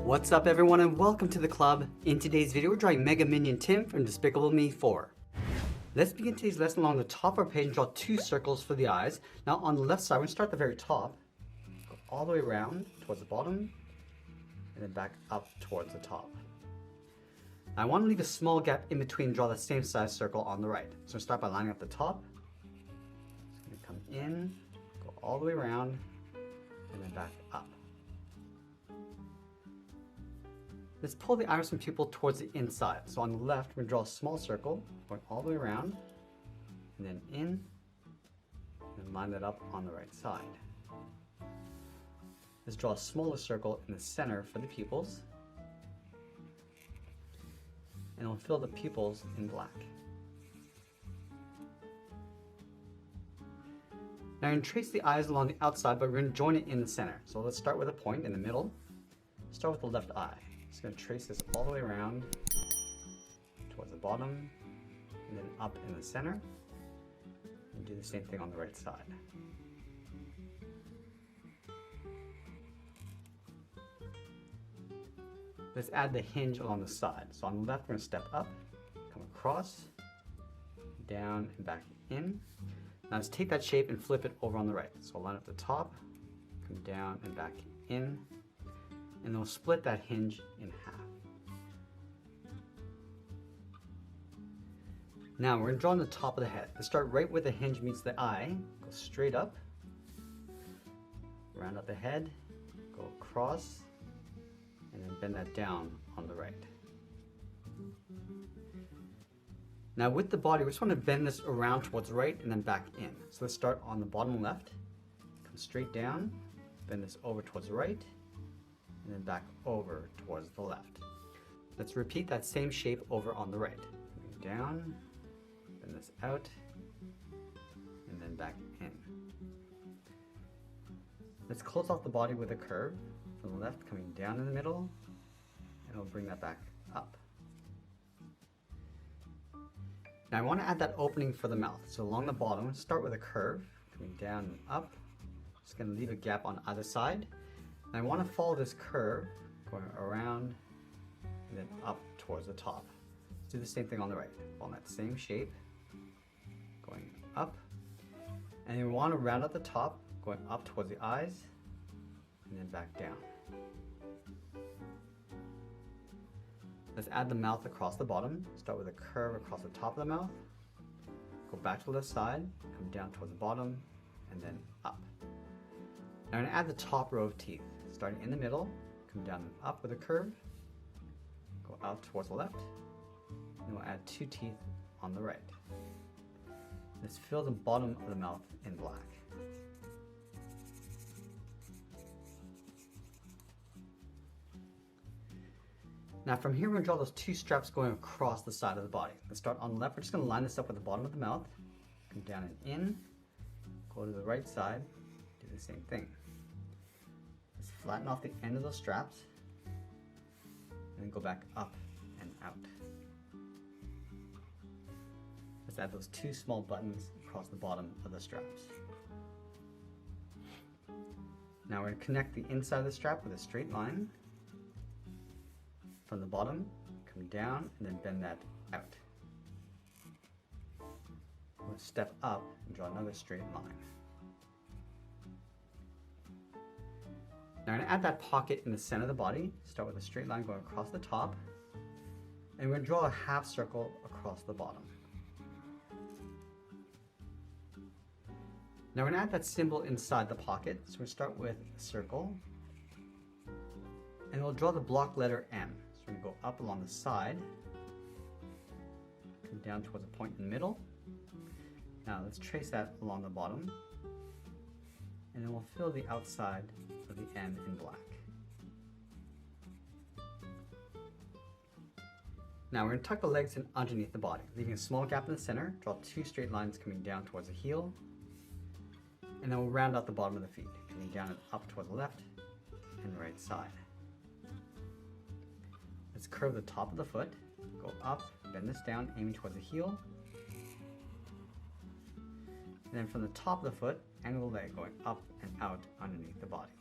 What's up everyone and welcome to the club. In today's video we're drawing Mega Minion Tim from Despicable Me 4. Let's begin today's lesson along the top of our page and draw two circles for the eyes. Now on the left side we're going to start at the very top, go all the way around towards the bottom, and then back up towards the top. Now I want to leave a small gap in between and draw the same size circle on the right. So we'll start by lining up the top, just come in, go all the way around, and then back up. Let's pull the iris and pupil towards the inside. So on the left, we're going to draw a small circle, going all the way around, and then in, and line that up on the right side. Let's draw a smaller circle in the center for the pupils, and we'll fill the pupils in black. Now we're going to trace the eyes along the outside, but we're going to join it in the center. So let's start with a point in the middle. Start with the left eye. Just going to trace this all the way around towards the bottom and then up in the center, and do the same thing on the right side. Let's add the hinge along the side. So on the left we're going to step up, come across, down and back in. Now let's take that shape and flip it over on the right. So I'll line up the top, come down and back in, and then we'll split that hinge in half. Now we're going to draw on the top of the head. Let's start right where the hinge meets the eye, go straight up, round out the head, go across, and then bend that down on the right. Now with the body, we just want to bend this around towards the right and then back in. So let's start on the bottom left, come straight down, bend this over towards the right, and then back over towards the left. Let's repeat that same shape over on the right. Down, bend this out, and then back in. Let's close off the body with a curve from the left, coming down in the middle, and we'll bring that back up. Now I want to add that opening for the mouth. So along the bottom, start with a curve, coming down and up. Just going to leave a gap on either side. And I want to follow this curve, going around and then up towards the top. Let's do the same thing on the right. Follow that same shape, going up. And then we want to round out the top, going up towards the eyes, and then back down. Let's add the mouth across the bottom. Start with a curve across the top of the mouth, go back to the left side, come down towards the bottom, and then up. Now I'm going to add the top row of teeth. Starting in the middle, come down and up with a curve, go out towards the left, and we'll add two teeth on the right. Let's fill the bottom of the mouth in black. Now from here we're going to draw those two straps going across the side of the body. Let's start on the left. We're just going to line this up with the bottom of the mouth, come down and in, go to the right side, do the same thing. Let's flatten off the end of those straps, and then go back up and out. Let's add those two small buttons across the bottom of the straps. Now we're going to connect the inside of the strap with a straight line. From the bottom, come down, and then bend that out. We'll step up and draw another straight line. Now I'm going to add that pocket in the center of the body. Start with a straight line going across the top, and we're going to draw a half circle across the bottom. Now we're going to add that symbol inside the pocket. So we'll start with a circle, and we'll draw the block letter M. So we're going to go up along the side, come down towards a point in the middle. Now let's trace that along the bottom, and then we'll fill the outside of the M in black. Now we're going to tuck the legs in underneath the body, leaving a small gap in the center. Draw two straight lines coming down towards the heel, and then we'll round out the bottom of the feet, coming down and up towards the left and the right side. Let's curve the top of the foot, go up, bend this down, aiming towards the heel, and then from the top of the foot, angle the leg going up and out underneath the body.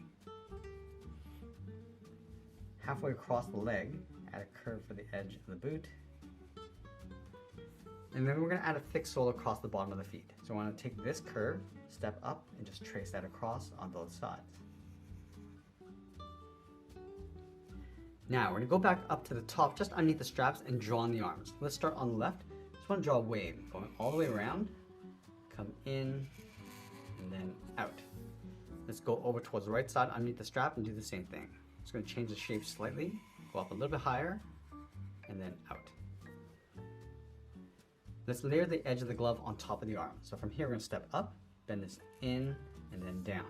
halfway across the leg, add a curve for the edge of the boot. And then we're going to add a thick sole across the bottom of the feet. So I want to take this curve, step up, and just trace that across on both sides. Now we're going to go back up to the top, just underneath the straps, and draw on the arms. Let's start on the left. Just want to draw a wave, going all the way around, come in, and then out. Let's go over towards the right side underneath the strap and do the same thing. Just going to change the shape slightly, go up a little bit higher, and then out. Let's layer the edge of the glove on top of the arm. So from here we're going to step up, bend this in, and then down.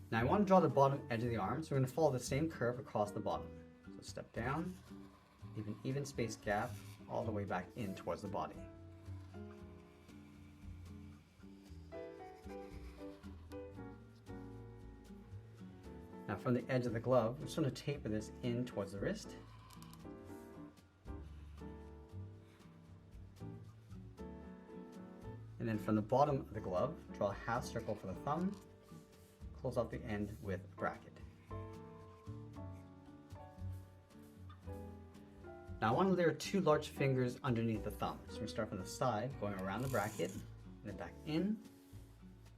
Now I want to draw the bottom edge of the arm, so we're going to follow the same curve across the bottom. So step down, leave an even space gap all the way back in towards the body. Now from the edge of the glove, we're just going to taper this in towards the wrist. And then from the bottom of the glove, draw a half circle for the thumb, close off the end with a bracket. Now I want to layer 2 large fingers underneath the thumb. So we start from the side, going around the bracket, and then back in, and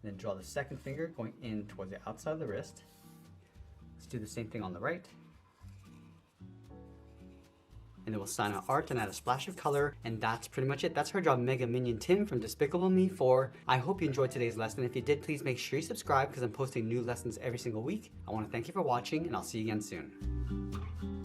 then draw the second finger going in towards the outside of the wrist. Let's do the same thing on the right. And then we'll sign our art and add a splash of color, and that's pretty much it. That's her job, Mega Minion Tim from Despicable Me 4. I hope you enjoyed today's lesson. If you did, please make sure you subscribe because I'm posting new lessons every single week. I want to thank you for watching, and I'll see you again soon.